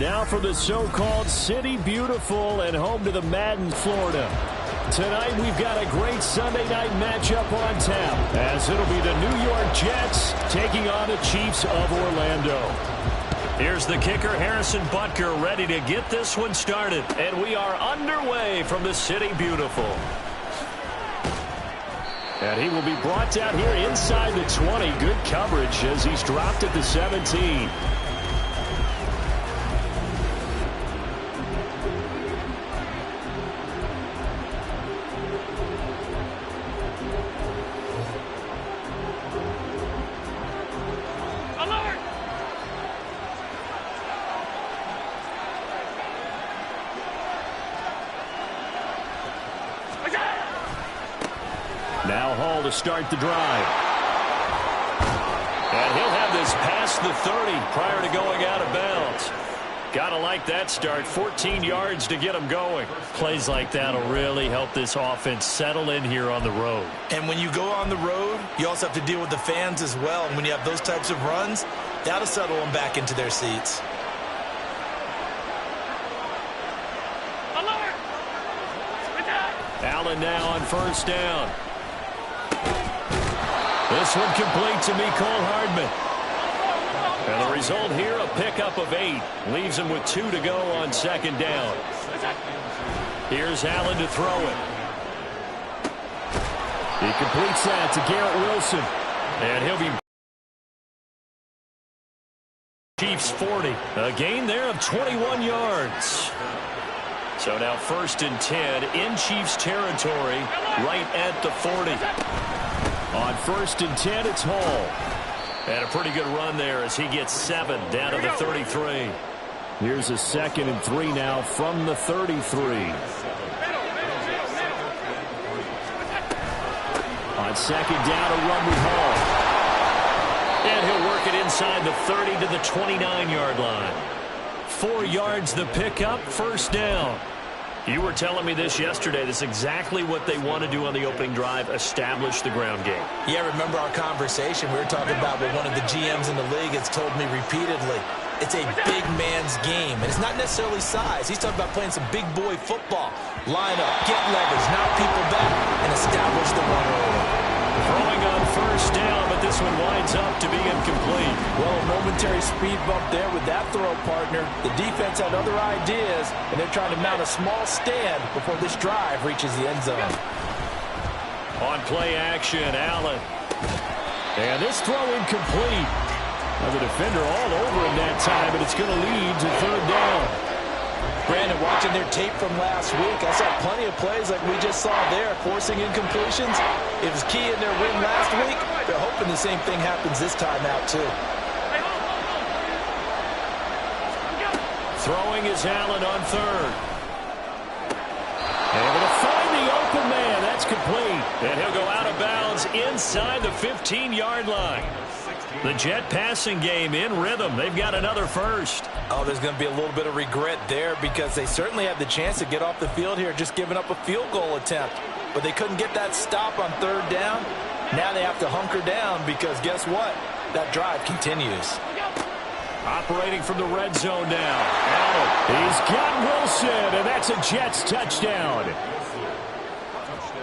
Now for the so-called City Beautiful and home to the Madden, Florida. Tonight we've got a great Sunday night matchup on tap, as it'll be the New York Jets taking on the Chiefs of Orlando. Here's the kicker, Harrison Butker, ready to get this one started. And we are underway from the City Beautiful. And he will be brought down here inside the 20. Good coverage as he's dropped at the 17. Now Hall to start the drive. And he'll have this past the 30 prior to going out of bounds. Gotta like that start. 14 yards to get him going. Plays like that will really help this offense settle in here on the road. And when you go on the road, you also have to deal with the fans as well. And when you have those types of runs, that'll settle them back into their seats. Allen now on first down. This one complete to Mecole Hardman. And the result here, a pickup of 8. Leaves him with 2 to go on second down. Here's Allen to throw it. He completes that to Garrett Wilson. And he'll be Chiefs 40. A gain there of 21 yards. So now first and 10 in Chiefs territory, right at the 40. On first and 10, it's Hall. And a pretty good run there as he gets 7 down to the 33. Here's a 2nd and 3 now from the 33. On second down, a run with Hall. And he'll work it inside the 30 to the 29-yard line. 4 yards the pickup, first down. You were telling me this yesterday. This is exactly what they want to do on the opening drive, establish the ground game. Yeah, remember our conversation. We were talking about what one of the GMs in the league has told me repeatedly. It's a big man's game, and it's not necessarily size. He's talking about playing some big boy football. Line up, get leverage, knock people back, and establish the run early. Throwing on first down, but this one winds up to be incomplete. Well, a momentary speed bump there with that throw, partner. The defense had other ideas, and they're trying to mount a small stand before this drive reaches the end zone. On play action, Allen. And this throw incomplete. Now the defender all over him that time, but it's going to lead to third down. Brandon, watching their tape from last week, I saw plenty of plays like we just saw there, forcing incompletions. It was key in their win last week. They're hoping the same thing happens this time out, too. Throwing is Allen on third. Able to find the open man. That's complete. And he'll go out of bounds inside the 15-yard line. The Jet passing game in rhythm. They've got another first. Oh, there's going to be a little bit of regret there because they certainly had the chance to get off the field here, just giving up a field goal attempt. But they couldn't get that stop on third down. Now they have to hunker down because guess what? That drive continues. Operating from the red zone now. Allen. He's got Wilson, and that's a Jets touchdown.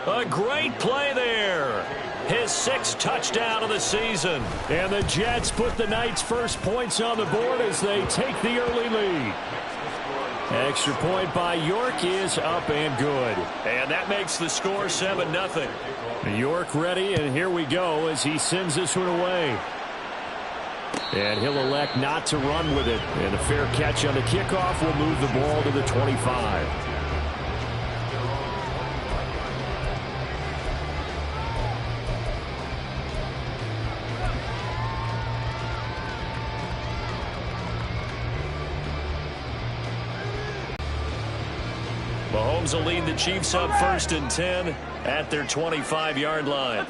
A great play there. His 6th touchdown of the season. And the Jets put the Knights' first points on the board as they take the early lead. Extra point by York is up and good. And that makes the score 7-0. York ready, and here we go as he sends this one away. And he'll elect not to run with it. And a fair catch on the kickoff will move the ball to the 25. Mahomes will lead the Chiefs up first and 10 at their 25-yard line.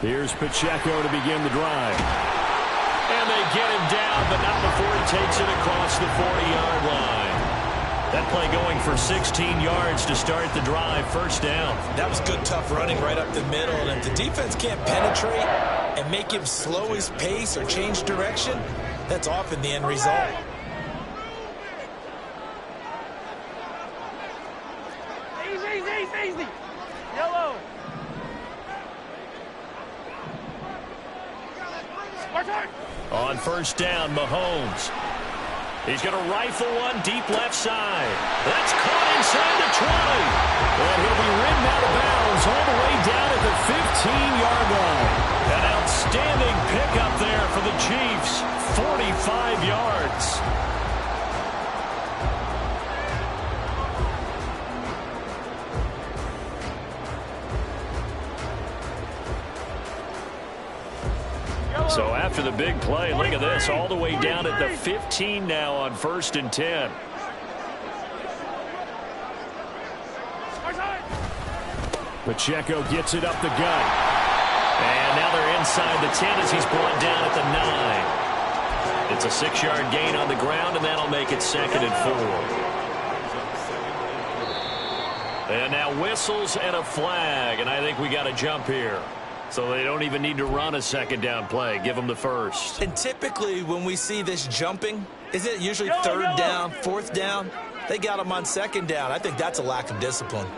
Here's Pacheco to begin the drive. And they get him down, but not before he takes it across the 40-yard line. That play going for 16 yards to start the drive, first down. That was good, tough running right up the middle. And if the defense can't penetrate, and make him slow his pace or change direction, that's often the end result. Easy. Yellow. On first down, Mahomes. He's going to rifle one deep left side. That's caught inside the 20. And he'll be ridden out of bounds all the way down at the 15-yard line. An outstanding pickup there for the Chiefs. 45 yards. So after the big play, look at this, all the way down at the 15 now on 1st and 10. Pacheco gets it up the gut. And now they're inside the 10 as he's brought down at the 9. It's a 6-yard gain on the ground, and that'll make it 2nd and 4. And now whistles and a flag, and I think we got a jump here. So they don't even need to run a 2nd down play. Give them the first. And typically when we see this jumping, is it usually 3rd down, 4th down? They got them on 2nd down. I think that's a lack of discipline.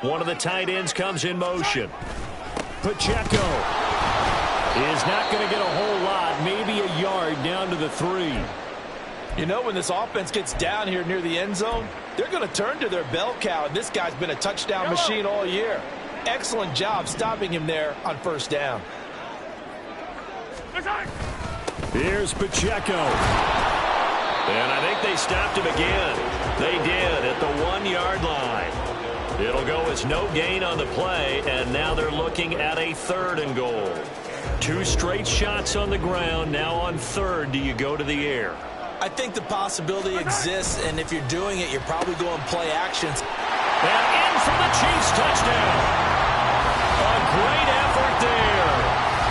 One of the tight ends comes in motion. Pacheco is not going to get a whole lot, maybe a yard down to the 3. You know, when this offense gets down here near the end zone, they're going to turn to their bell cow, and this guy's been a touchdown machine all year. Excellent job stopping him there on 1st down. Here's Pacheco. And I think they stopped him again. They did at the 1-yard line. It'll go as no gain on the play, and now they're looking at a 3rd and goal. 2 straight shots on the ground. Now on 3rd, do you go to the air? I think the possibility exists, and if you're doing it, you're probably going play actions. And in for the Chiefs touchdown. A great effort there.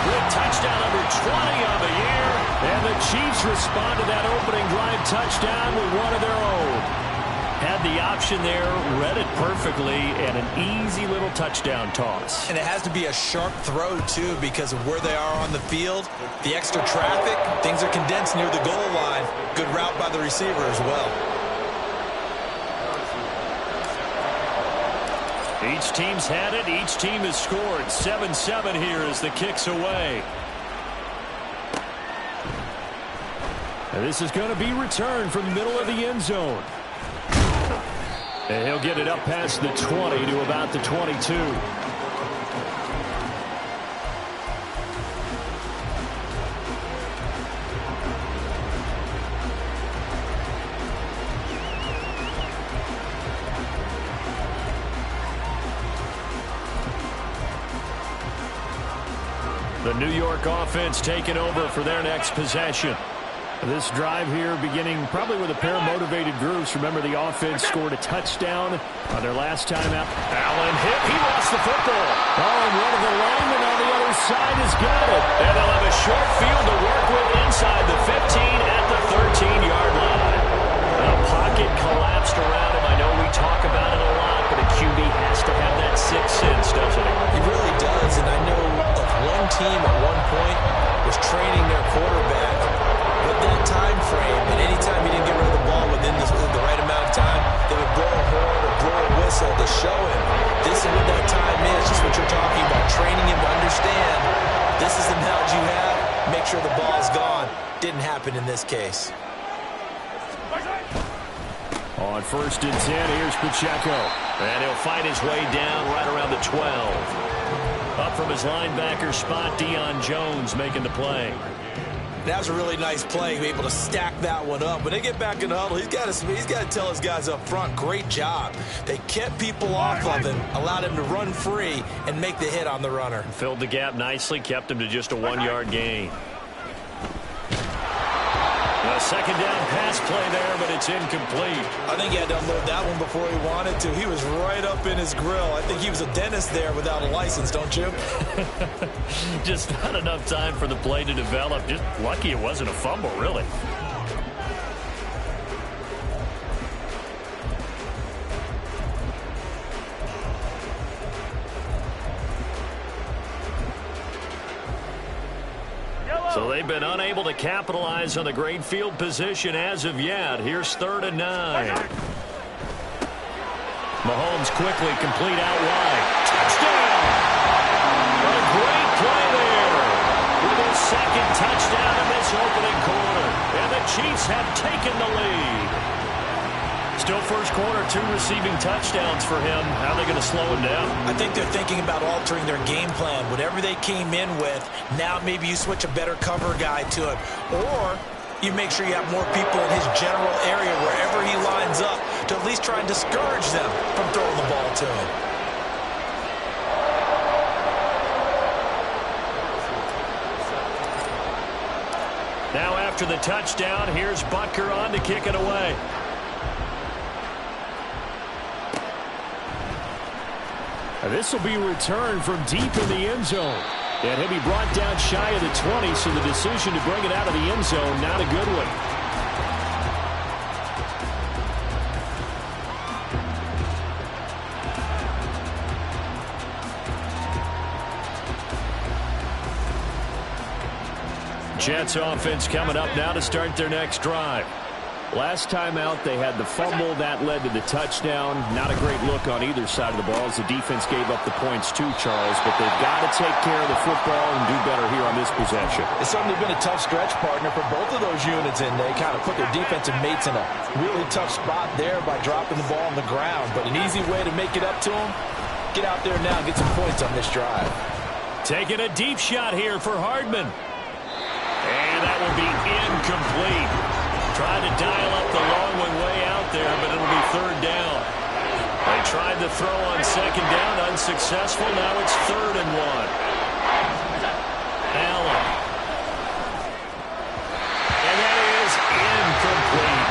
With touchdown number 20 on the year. And the Chiefs respond to that opening drive touchdown with one of their own. Had the option there, read it perfectly, and an easy little touchdown toss. And it has to be a sharp throw, too, because of where they are on the field. The extra traffic, things are condensed near the goal line. Good route by the receiver as well. Each team's had it. Each team has scored. 7-7 here as the kick's away. And this is going to be returned from the middle of the end zone. And he'll get it up past the 20 to about the 22. The New York offense taking over for their next possession. This drive here beginning probably with a pair of motivated groups. Remember, the offense scored a touchdown on their last time out. Allen hit. He lost the football. Oh, and one of the linemen on the other side has got it. And they'll have a short field to work with inside the 15 at the 13-yard line. The pocket collapsed around him. I know we talk about it a lot, but a QB has to have that sixth sense, doesn't he? He really does, and I know of one team at one point was training their quarterback with that time frame, and anytime he didn't get rid of the ball within the right amount of time, they would blow a horn or blow a whistle to show him this is what that time is, just what you're talking about, training him to understand this is the knowledge you have, make sure the ball is gone. Didn't happen in this case. On 1st and 10, here's Pacheco. And he'll fight his way down right around the 12. Up from his linebacker spot, Deion Jones making the play. That was a really nice play, to be able to stack that one up. When they get back in the huddle, he's got to tell his guys up front, great job. They kept people off of him, allowed him to run free, and make the hit on the runner. Filled the gap nicely, kept him to just a 1-yard gain. A 2nd down pass play there, but it's incomplete. I think he had to unload that one before he wanted to. He was right up in his grill. I think he was a dentist there without a license, don't you? Just not enough time for the play to develop. Just lucky it wasn't a fumble, really. So they've been unable to capitalize on the great field position as of yet. Here's 3rd and 9. Mahomes quickly complete out wide. Touchdown! What a great play there. With his 2nd touchdown in this opening quarter. And the Chiefs have taken the lead. Still first quarter, 2 receiving touchdowns for him. How are they going to slow him down? I think they're thinking about altering their game plan. Whatever they came in with, now maybe you switch a better cover guy to him. Or you make sure you have more people in his general area wherever he lines up to at least try and discourage them from throwing the ball to him. Now after the touchdown, here's Butker on to kick it away. This will be returned from deep in the end zone. And he'll be brought down shy of the 20, so the decision to bring it out of the end zone, not a good one. Jets offense coming up now to start their next drive. Last time out, they had the fumble. That led to the touchdown. Not a great look on either side of the ball as the defense gave up the points too, Charles. But they've got to take care of the football and do better here on this possession. It's certainly been a tough stretch, partner, for both of those units, and they kind of put their defensive mates in a really tough spot there by dropping the ball on the ground. But an easy way to make it up to them, get out there now and get some points on this drive. Taking a deep shot here for Hardman. And that will be incomplete. Tried to dial up the long one way out there, but it'll be 3rd down. They tried to throw on 2nd down, unsuccessful. Now it's 3rd and 1. Allen. And that is incomplete.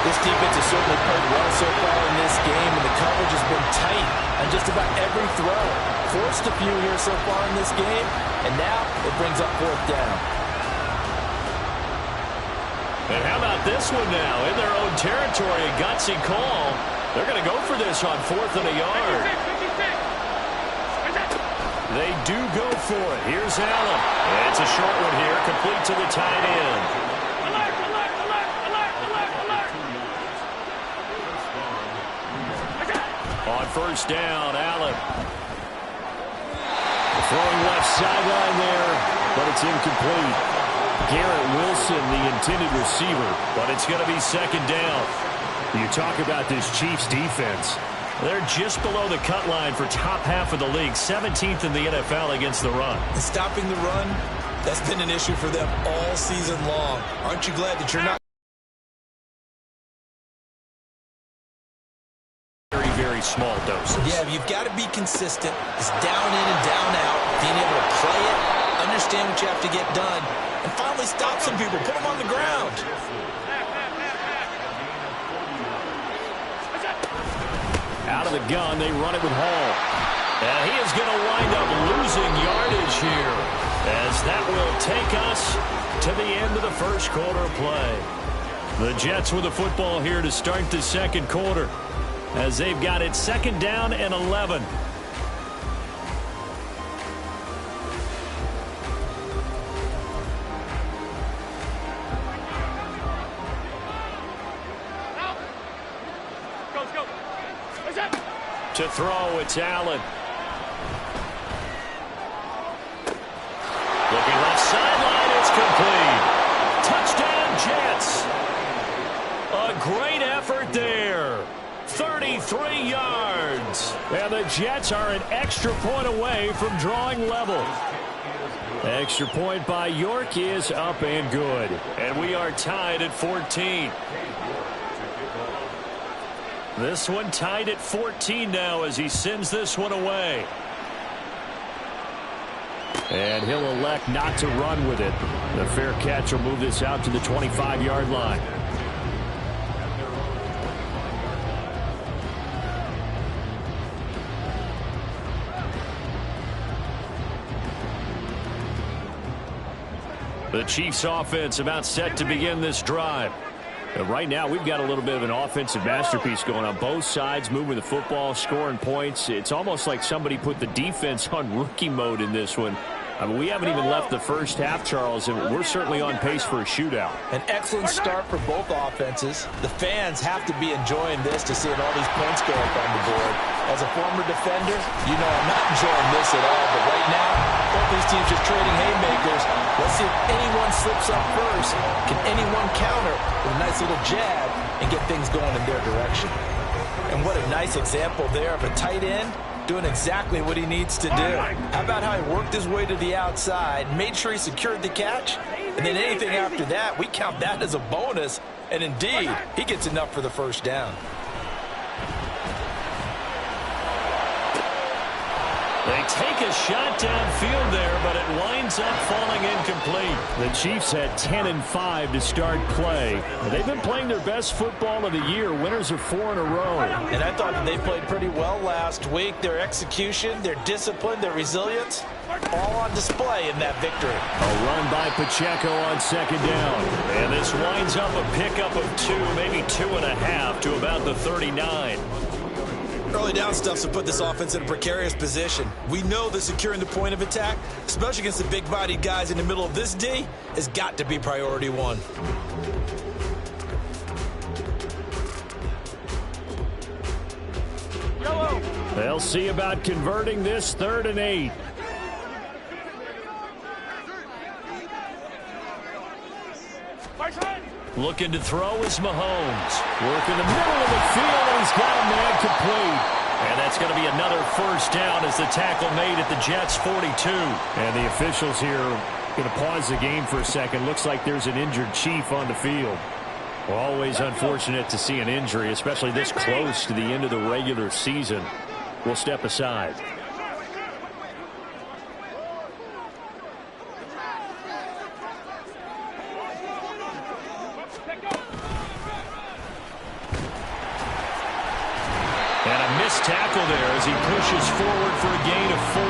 This defense has certainly played well so far in this game, and the coverage has been tight on just about every throw. Forced a few here so far in this game, and now it brings up 4th down. And how about this one now? In their own territory, a gutsy call. They're going to go for this on 4th and a yard. They do go for it. Here's Allen. It's a short one here, complete to the tight end. On 1st down, Allen. Throwing left sideline there, but it's incomplete. Garrett Wilson, the intended receiver, but it's going to be 2nd down. You talk about this Chiefs defense. They're just below the cut line for top half of the league, 17th in the NFL against the run. And stopping the run, that's been an issue for them all season long. Aren't you glad that you're not? Very, very small doses. Yeah, you've got to be consistent. It's down in and down out. Being able to play it, understand what you have to get done, and finally stop some people, put them on the ground. Out of the gun, they run it with Hall. And he is going to wind up losing yardage here, as that will take us to the end of the first quarter of play. The Jets with the football here to start the 2nd quarter, as they've got it 2nd down and 11. To throw, it's Allen. Looking left sideline, it's complete. Touchdown, Jets. A great effort there. 33 yards. And the Jets are an extra point away from drawing level. Extra point by York is up and good. And we are tied at 14. This one tied at 14 now as he sends this one away. And he'll elect not to run with it. The fair catch will move this out to the 25-yard line. The Chiefs offense about set to begin this drive. Right now, we've got a little bit of an offensive masterpiece going on both sides, moving the football, scoring points. It's almost like somebody put the defense on rookie mode in this one. I mean, we haven't even left the first half, Charles, and we're certainly on pace for a shootout. An excellent start for both offenses. The fans have to be enjoying this to seeing all these points go up on the board. As a former defender, you know I'm not enjoying this at all. But right now, both these teams just trading haymakers. Let's see if anyone slips up first. Can anyone counter with a nice little jab and get things going in their direction? And what a nice example there of a tight end doing exactly what he needs to do. How about how he worked his way to the outside, made sure he secured the catch, and then anything after that, we count that as a bonus. And indeed, he gets enough for the first down. They take a shot downfield there, but it winds up falling incomplete. The Chiefs had 10-5 to start play. They've been playing their best football of the year. Winners of 4 in a row. And I thought that they played pretty well last week. Their execution, their discipline, their resilience, all on display in that victory. A run by Pacheco on second down. And this winds up a pickup of 2, maybe 2.5 to about the 39. Early down stuff to put this offense in a precarious position. We know that securing the point of attack, especially against the big-bodied guys in the middle of this D, has got to be priority one. They'll see about converting this 3rd and 8. Looking to throw is Mahomes. Work in the middle of the field, and he's got a man complete. And that's going to be another first down as the tackle made at the Jets' 42. And the officials here going to pause the game for a second. Looks like there's an injured Chief on the field. Well, always unfortunate to see an injury, especially this close to the end of the regular season. We'll step aside. Tackle there as he pushes forward for a gain of 4.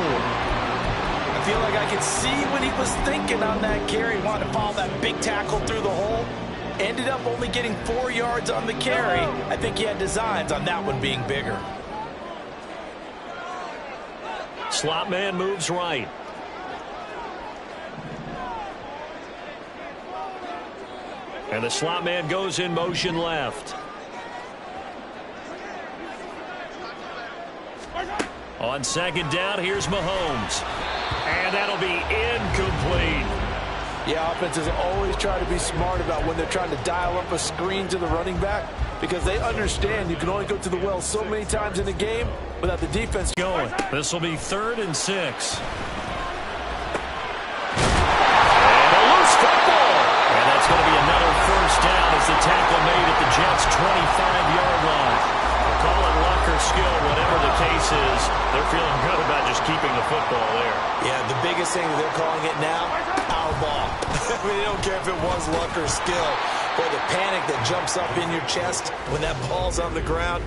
I feel like I could see what he was thinking on that carry. Wanted to follow that big tackle through the hole. Ended up only getting 4 yards on the carry. I think he had designs on that one being bigger. Slot man moves right. And the slot man goes in motion left. On second down, here's Mahomes. And that'll be incomplete. Yeah, offenses always try to be smart about when they're trying to dial up a screen to the running back because they understand you can only go to the well so many times in a game without the defense going. This will be 3rd and 6. And a loose football. And that's going to be another first down as the tackle made at the Jets' 25-yard line. Call it luck or skill, whatever the case is, they're feeling good about just keeping the football there. Yeah, the biggest thing that they're calling it now, our ball. I mean, they don't care if it was luck or skill. Or the panic that jumps up in your chest when that ball's on the ground.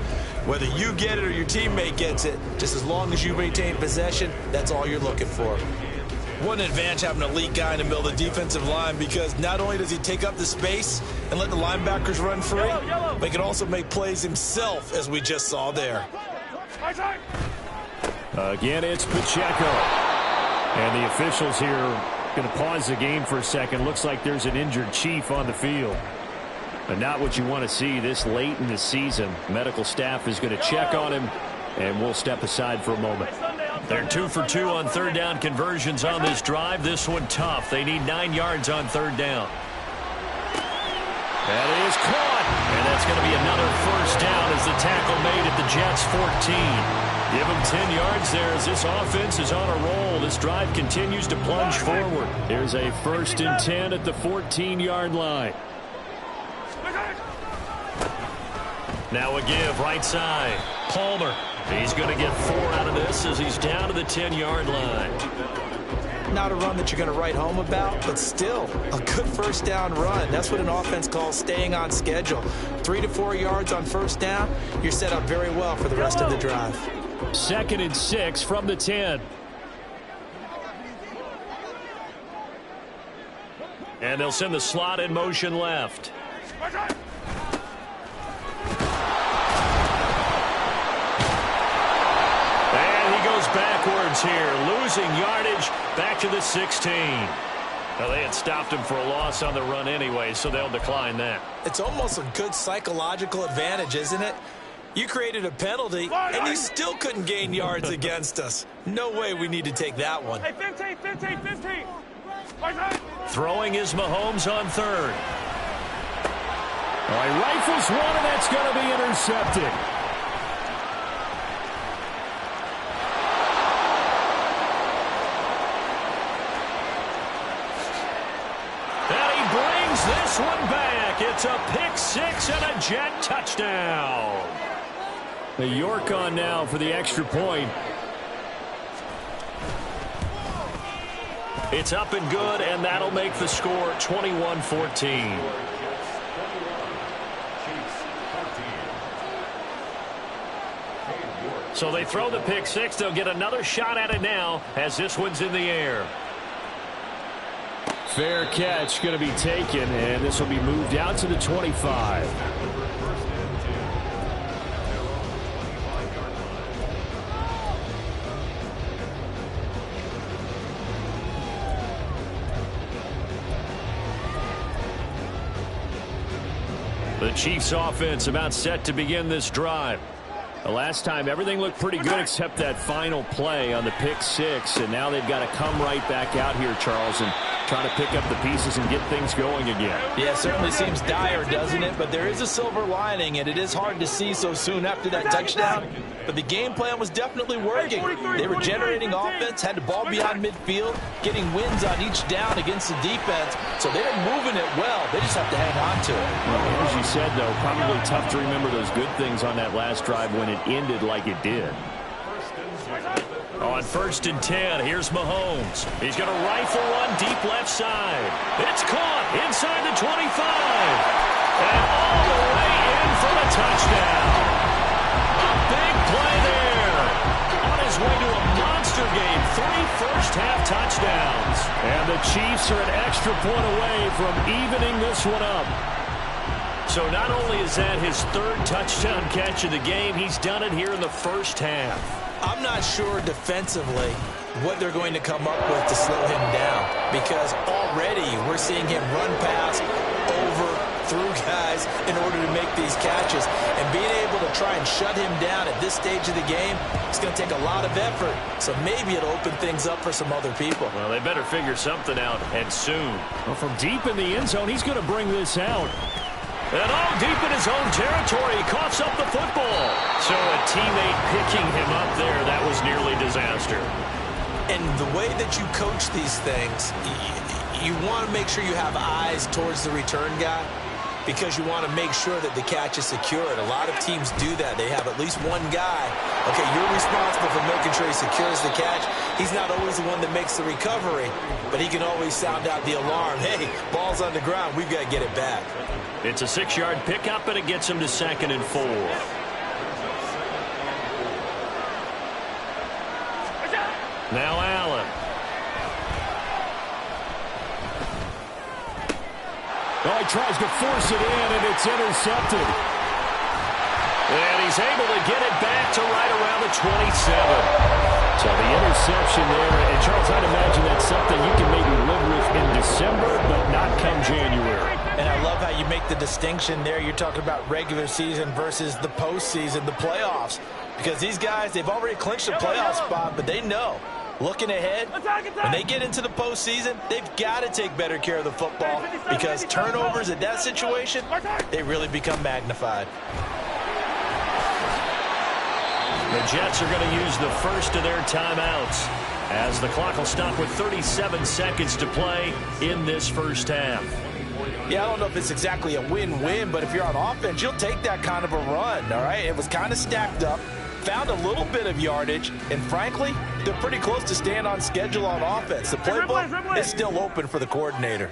Whether you get it or your teammate gets it, just as long as you maintain possession, that's all you're looking for. What an advantage having an elite guy in the middle of the defensive line because not only does he take up the space and let the linebackers run free, but he can also make plays himself, as we just saw there. Again, it's Pacheco. And the officials here going to pause the game for a second. Looks like there's an injured Chief on the field. But not what you want to see this late in the season. Medical staff is going to check on him, and we'll step aside for a moment. They're 2 for 2 on 3rd down conversions on this drive. This one tough. They need 9 yards on 3rd down. That is caught. And that's going to be another first down as the tackle made at the Jets' 14. Give them 10 yards there as this offense is on a roll. This drive continues to plunge forward. Here's a 1st and 10 at the 14-yard line. Now a give right side. Palmer. He's going to get 4 out of this as he's down to the 10-yard line. Not a run that you're going to write home about, but still a good first down run. That's what an offense calls staying on schedule. 3 to 4 yards on first down, you're set up very well for the rest of the drive. 2nd and 6 from the 10. And they'll send the slot in motion left. And he goes backwards. yards here, losing yardage back to the 16. Well, they had stopped him for a loss on the run anyway, so they'll decline that. It's almost a good psychological advantage, isn't it? You created a penalty, and you still couldn't gain yards against us. No way we need to take that one. Hey, 15. Throwing is Mahomes on third. All right, rifles one, and that's going to be intercepted. And he brings this one back. It's a pick six and a Jet touchdown. The York on now for the extra point. It's up and good, and that'll make the score 21-14. So they throw the pick six. They'll get another shot at it now as this one's in the air. Fair catch going to be taken, and this will be moved out to the 25. The Chiefs offense about set to begin this drive. The last time everything looked pretty good except that final play on the pick six, and now they've got to come right back out here, Charles, and try to pick up the pieces and get things going again. Yeah, it certainly seems dire, doesn't it? But there is a silver lining, and it is hard to see so soon after that touchdown. But the game plan was definitely working. They were generating offense, had the ball beyond midfield, getting wins on each down against the defense. So they were moving it well. They just have to hang on to it. Well, as you said, though, probably tough to remember those good things on that last drive when it ended like it did. On 1st and 10, here's Mahomes. He's going to rifle one deep left side. It's caught inside the 25. And all the way in for the touchdown. A big play there. On his way to a monster game. 3 first-half touchdowns. And the Chiefs are an extra point away from evening this one up. So not only is that his 3rd touchdown catch of the game, he's done it here in the first half. I'm not sure defensively what they're going to come up with to slow him down, because already we're seeing him run past, over, through guys in order to make these catches. And being able to try and shut him down at this stage of the game, it's going to take a lot of effort. So maybe it'll open things up for some other people. Well, they better figure something out, and soon. Well, from deep in the end zone, he's going to bring this out. And all deep in his own territory, he coughs up the football. So a teammate picking him up there, that was nearly disaster. And the way that you coach these things, you want to make sure you have eyes towards the return guy, because you want to make sure that the catch is secured. A lot of teams do that. They have at least one guy. Okay, you're responsible for making sure he secures the catch. He's not always the one that makes the recovery, but he can always sound out the alarm. Hey, ball's on the ground. We've got to get it back. It's a 6-yard pickup, and it gets him to 2nd and 4. Now Allen. Oh, he tries to force it in, and it's intercepted. And he's able to get it back to right around the 27. So the interception there, and Charles, I'd imagine that's something you can maybe live with in December, but not come January. And I love how you make the distinction there. You're talking about regular season versus the postseason, the playoffs. Because these guys, they've already clinched a playoff spot, but they know, looking ahead, when they get into the postseason, they've got to take better care of the football, because turnovers in that situation, they really become magnified. The Jets are going to use the first of their timeouts as the clock will stop with 37 seconds to play in this first half. Yeah, I don't know if it's exactly a win-win, but if you're on offense, you'll take that kind of a run, all right? It was kind of stacked up, found a little bit of yardage, and frankly, they're pretty close to staying on schedule on offense. The playbook is still open for the coordinator.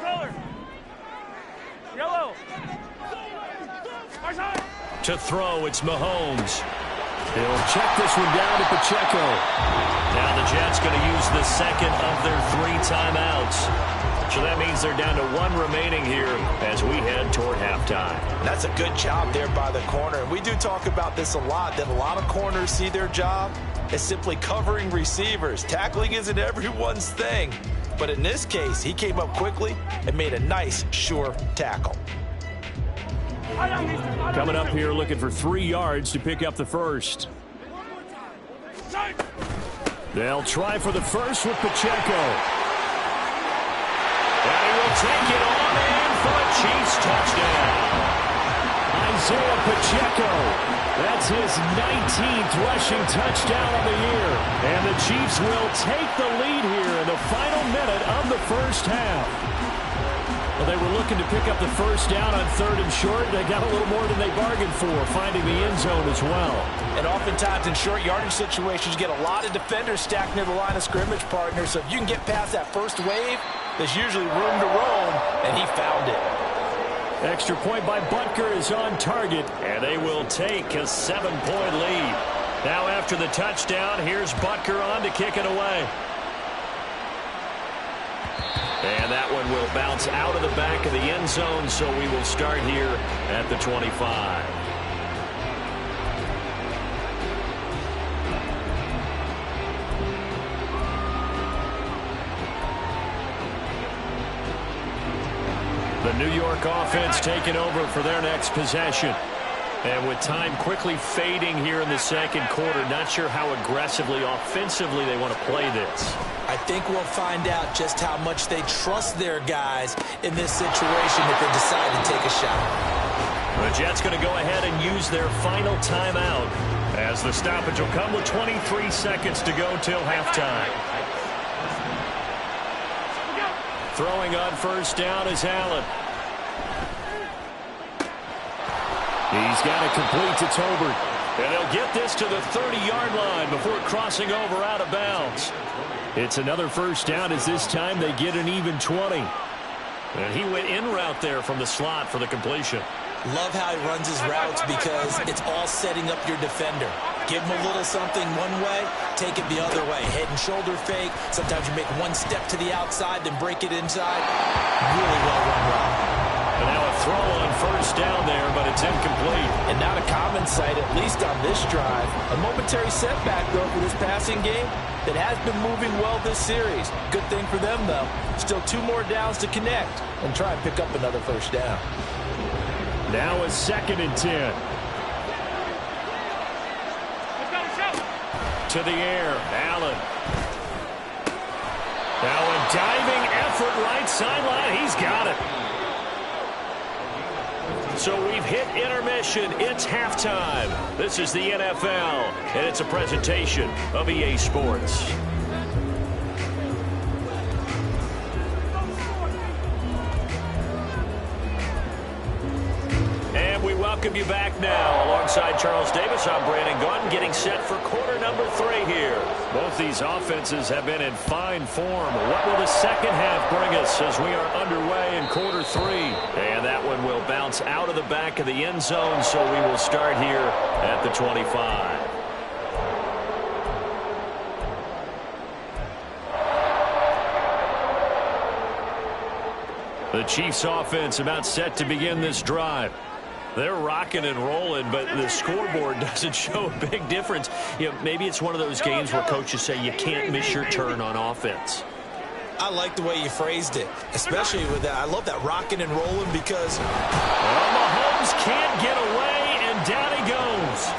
Color. Yellow. To throw, it's Mahomes. He'll check this one down to Pacheco. Now the Jets going to use the second of their 3 timeouts. So that means they're down to 1 remaining here as we head toward halftime. That's a good job there by the corner. And we do talk about this a lot, that a lot of corners see their job is simply covering receivers. Tackling isn't everyone's thing. But in this case, he came up quickly and made a nice, sure tackle. Coming up here looking for 3 yards to pick up the first. They'll try for the first with Pacheco. And he will take it on in for a Chiefs touchdown. Isaiah Pacheco. That's his 19th rushing touchdown of the year. And the Chiefs will take the lead here in the final minute of the first half. Well, they were looking to pick up the first down on 3rd and short. They got a little more than they bargained for, finding the end zone as well. And oftentimes in short yardage situations, you get a lot of defenders stacked near the line of scrimmage, partner. So if you can get past that first wave, there's usually room to roam, and he found it. Extra point by Butker is on target, and they will take a 7-point lead. Now after the touchdown, here's Butker on to kick it away. And that one will bounce out of the back of the end zone, so we will start here at the 25. The New York offense taking over for their next possession. And with time quickly fading here in the second quarter, not sure how aggressively, offensively they want to play this. I think we'll find out just how much they trust their guys in this situation if they decide to take a shot. The Jets going to go ahead and use their final timeout as the stoppage will come with 23 seconds to go till halftime. Throwing on first down is Allen. He's got it complete to Tolbert. And they'll get this to the 30-yard line before crossing over out of bounds. It's another first down as this time they get an even 20. And he went in route there from the slot for the completion. Love how he runs his routes because it's all setting up your defender. Give him a little something one way, take it the other way. Head and shoulder fake. Sometimes you make one step to the outside, then break it inside. Really well run route. And now a throw on first down there, but it's incomplete. And not a common sight, at least on this drive. A momentary setback, though, for this passing game that has been moving well this series. Good thing for them, though. Still 2 more downs to connect and try and pick up another first down. Now a 2nd and 10. To the air, Allen. Now a diving effort right sideline. He's got it. So we've hit intermission. It's halftime. This is the NFL, and it's a presentation of EA Sports. And we welcome you back now. Alongside Charles Davis, I'm Brandon Gunn, getting set for quarter number 3 here. Both these offenses have been in fine form. What will the second half bring us as we are underway in quarter 3? And that one will bounce out of the back of the end zone, so we will start here at the 25. The Chiefs offense about set to begin this drive. They're rocking and rolling, but the scoreboard doesn't show a big difference. You know, maybe it's one of those games where coaches say you can't miss your turn on offense. I like the way you phrased it, especially with that. I love that rocking and rolling because Mahomes can't get away, and down he goes.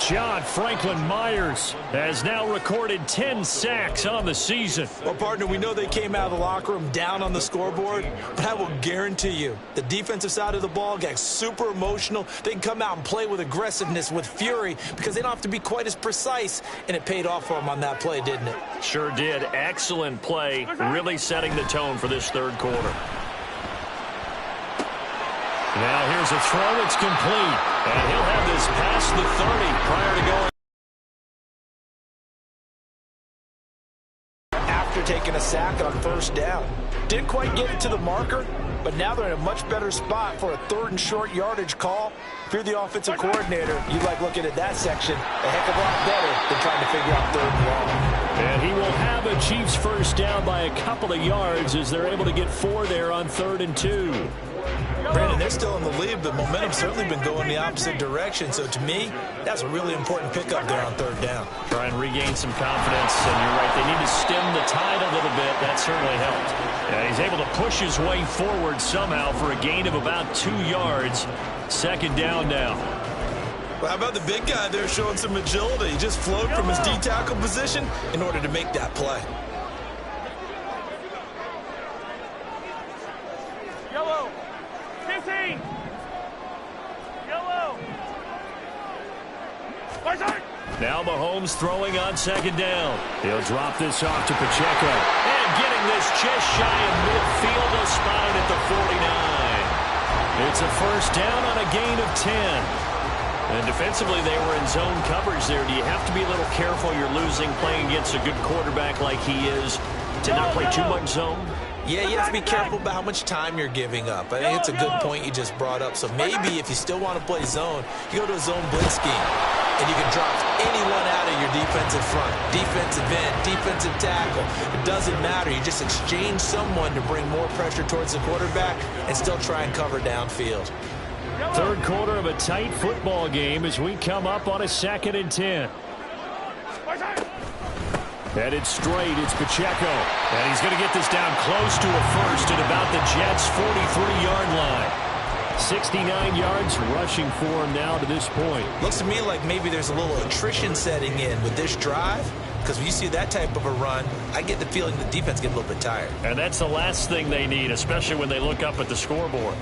John Franklin Myers has now recorded 10 sacks on the season. Well, partner, we know they came out of the locker room down on the scoreboard, but I will guarantee you the defensive side of the ball gets super emotional. They can come out and play with aggressiveness, with fury, because they don't have to be quite as precise, and it paid off for them on that play, didn't it? Sure did. Excellent play, really setting the tone for this third quarter. Now here's a throw. It's complete. And he'll have this past the 30 prior to going. After taking a sack on first down. Didn't quite get it to the marker, but now they're in a much better spot for a 3rd and short yardage call. If you're the offensive coordinator, you like looking at that section a heck of a lot better than trying to figure out 3rd and long. And he will have a Chiefs first down by a couple of yards as they're able to get 4 there on 3rd and 2. Brandon, they're still in the lead, but momentum's certainly been going the opposite direction. So to me, that's a really important pickup there on 3rd down. Try and regain some confidence, and you're right, they need to stem the tide a little bit. That certainly helped. And he's able to push his way forward somehow for a gain of about 2 yards. 2nd down now. Well, how about the big guy there showing some agility? He just flowed from his D-tackle position in order to make that play. Yellow. 15. Yellow. Now Mahomes throwing on 2nd down. He'll drop this off to Pacheco. And getting this just shy of midfield, they'll spot it at the 49. It's a first down on a gain of 10. And defensively, they were in zone coverage there. Do you have to be a little careful? You're losing playing against a good quarterback like he is to not play too much zone? Yeah, you have to be careful about how much time you're giving up. I think it's a good point you just brought up. So maybe if you still want to play zone, you go to a zone blitz scheme. And you can drop anyone out of your defensive front. Defensive end, defensive tackle. It doesn't matter. You just exchange someone to bring more pressure towards the quarterback and still try and cover downfield. 3rd quarter of a tight football game as we come up on a 2nd and 10. Headed straight, it's Pacheco. And he's going to get this down close to a first at about the Jets' 43-yard line. 69 yards rushing for him now to this point. Looks to me like maybe there's a little attrition setting in with this drive. Because when you see that type of a run, I get the feeling the defense gets a little bit tired. And that's the last thing they need, especially when they look up at the scoreboard.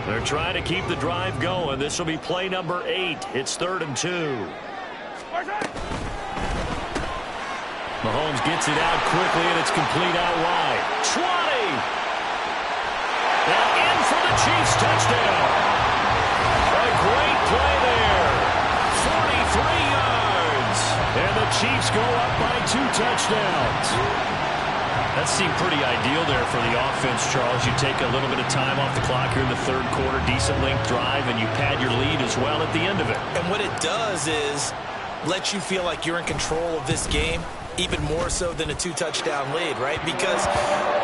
They're trying to keep the drive going. This will be play number 8. It's 3rd and 2. Mahomes gets it out quickly, and it's complete out wide. 20! And in for the Chiefs touchdown. A great play there. 43 yards. And the Chiefs go up by 2 touchdowns. That seemed pretty ideal there for the offense, Charles. You take a little bit of time off the clock here in the 3rd quarter, decent length drive, and you pad your lead as well at the end of it. And what it does is let you feel like you're in control of this game, even more so than a 2-touchdown lead, right? Because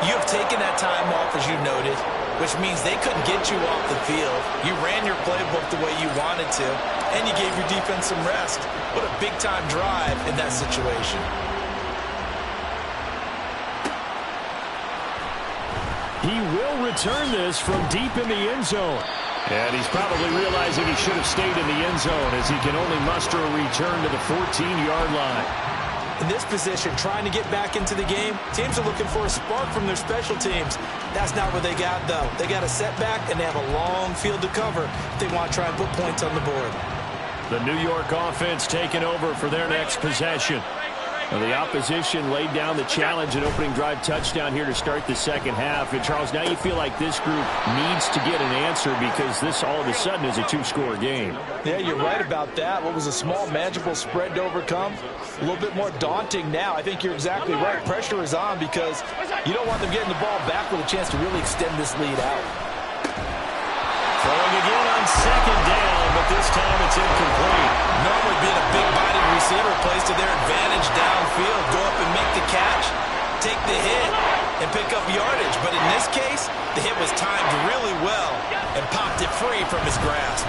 you have taken that time off, as you noted, which means they couldn't get you off the field. You ran your playbook the way you wanted to, and you gave your defense some rest. What a big-time drive in that situation. He will return this from deep in the end zone. And he's probably realizing he should have stayed in the end zone as he can only muster a return to the 14-yard line. In this position, trying to get back into the game, teams are looking for a spark from their special teams. That's not what they got, though. They got a setback, and they have a long field to cover if they want to try and put points on the board. The New York offense taking over for their next possession. Well, the opposition laid down the challenge and opening drive touchdown here to start the 2nd half. And, Charles, now you feel like this group needs to get an answer because this all of a sudden is a 2-score game. Yeah, you're right about that. What was a small, manageable spread to overcome? A little bit more daunting now. I think you're exactly right. Pressure is on because you don't want them getting the ball back with a chance to really extend this lead out. Throwing again on 2nd down, but this time it's incomplete. Normally being a big-bodied receiver plays to their advantage downfield. Go up and make the catch, take the hit, and pick up yardage. But in this case, the hit was timed really well and popped it free from his grasp.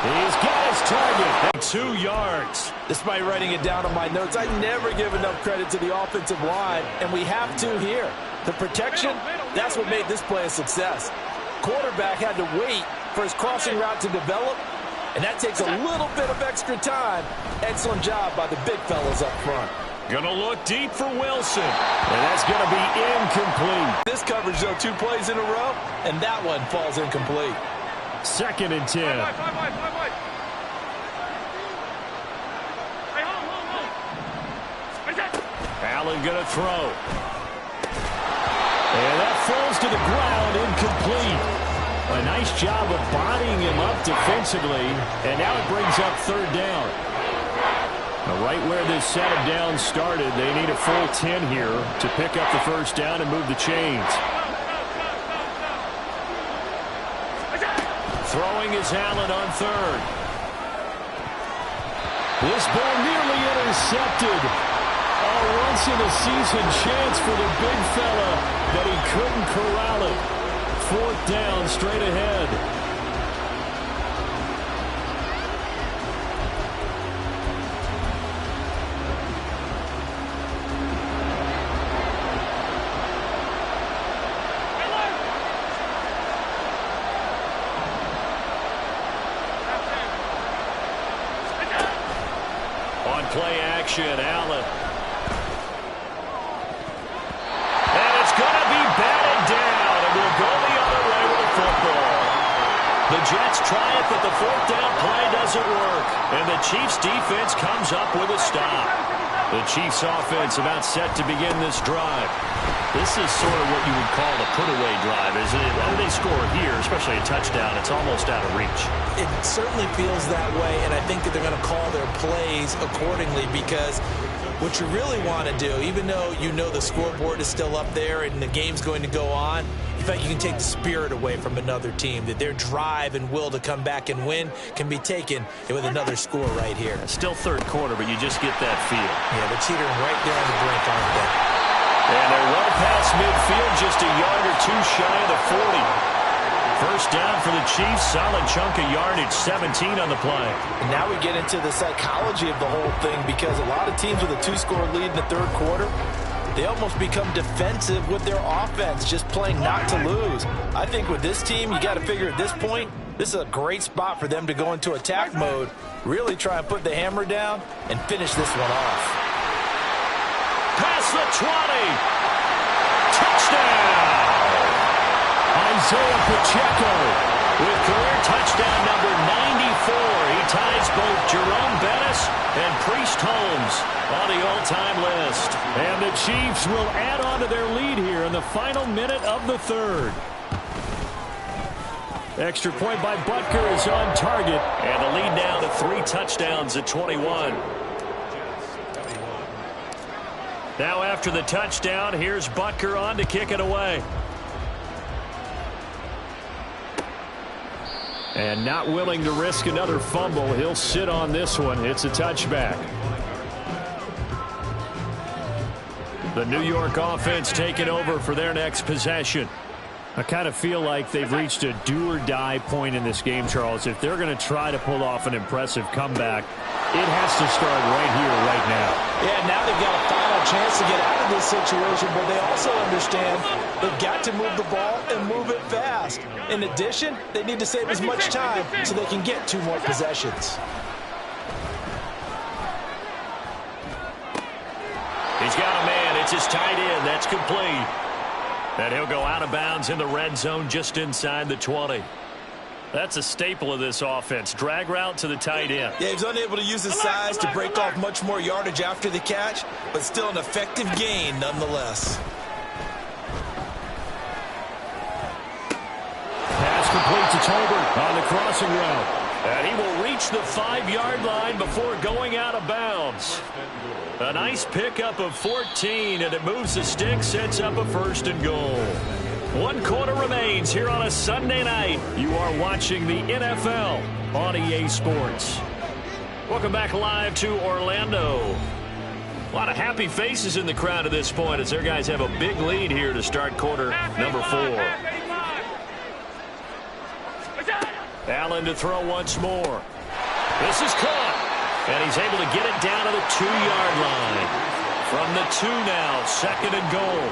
He's got his target. 2 yards. Despite writing it down on my notes, I never give enough credit to the offensive line, and we have to here. The protection, that's what made this play a success. Quarterback had to wait for his crossing route to develop, and that takes a little bit of extra time. Excellent job by the big fellas up front. Gonna look deep for Wilson, and that's gonna be incomplete. This coverage, though, 2 plays in a row, and that one falls incomplete. 2nd and 10. Allen gonna throw. And that falls to the ground, incomplete. A nice job of bodying him up defensively, and now it brings up 3rd down. Right where this set of downs started, they need a full 10 here to pick up the first down and move the chains. Throwing is Allen on third. This ball nearly intercepted. A once-in-a-season chance for the big fella, but he couldn't corral it. Fourth down, straight ahead. On play action, Allen. And it's going to be batted down, and we'll go the other way with the football. The Jets try it, but the fourth down play doesn't work. And the Chiefs defense comes up with a stop. The Chiefs offense about set to begin this drive. This is sort of what you would call the put-away drive, isn't it? When they score here, especially a touchdown, it's almost out of reach. It certainly feels that way, and I think that they're going to call their plays accordingly, because what you really want to do, even though you know the scoreboard is still up there and the game's going to go on, in fact, you can take the spirit away from another team, that their drive and will to come back and win can be taken with another score right here. Still third quarter, but you just get that feel. Yeah, they're teetering right there on the brink, aren't they? And they're well past midfield, just a yard or two shy of the 40. First down for the Chiefs, solid chunk of yardage, 17 on the play. And now we get into the psychology of the whole thing, because a lot of teams with a two-score lead in the third quarter, they almost become defensive with their offense, just playing not to lose. I think with this team, you got to figure at this point, this is a great spot for them to go into attack mode, really try and put the hammer down and finish this one off. Past the 20. Touchdown. Isaiah Pacheco with career touchdown number 94. He ties both Jerome Bettis and Priest Holmes on the all-time list. And the Chiefs will add on to their lead here in the final minute of the third. Extra point by Butker is on target. And the lead now to 3 touchdowns at 21. Now after the touchdown, here's Butker on to kick it away. And not willing to risk another fumble, he'll sit on this one. It's a touchback. The New York offense taking over for their next possession. I kind of feel like they've reached a do-or-die point in this game, Charles. If they're going to try to pull off an impressive comeback, it has to start right here, right now. Yeah, now they've got a final chance to get out of this situation, but they also understand they've got to move the ball and move it fast. In addition, they need to save as much time so they can get 2 more possessions. He's got a man. It's his tight end. That's complete. And he'll go out of bounds in the red zone just inside the 20. That's a staple of this offense. Drag route to the tight end. Yeah, he's unable to use his size to break off much more yardage after the catch, but still an effective gain nonetheless. Pass complete to Tolbert on the crossing route. And he will reach the 5-yard line before going out of bounds. A nice pickup of 14, and it moves the stick, sets up a 1st and goal. 1 quarter remains here on a Sunday night. You are watching the NFL on EA Sports. Welcome back live to Orlando. A lot of happy faces in the crowd at this point as their guys have a big lead here to start quarter number 4. Allen to throw once more. This is caught. And he's able to get it down to the 2-yard line. From the 2 now, 2nd and goal.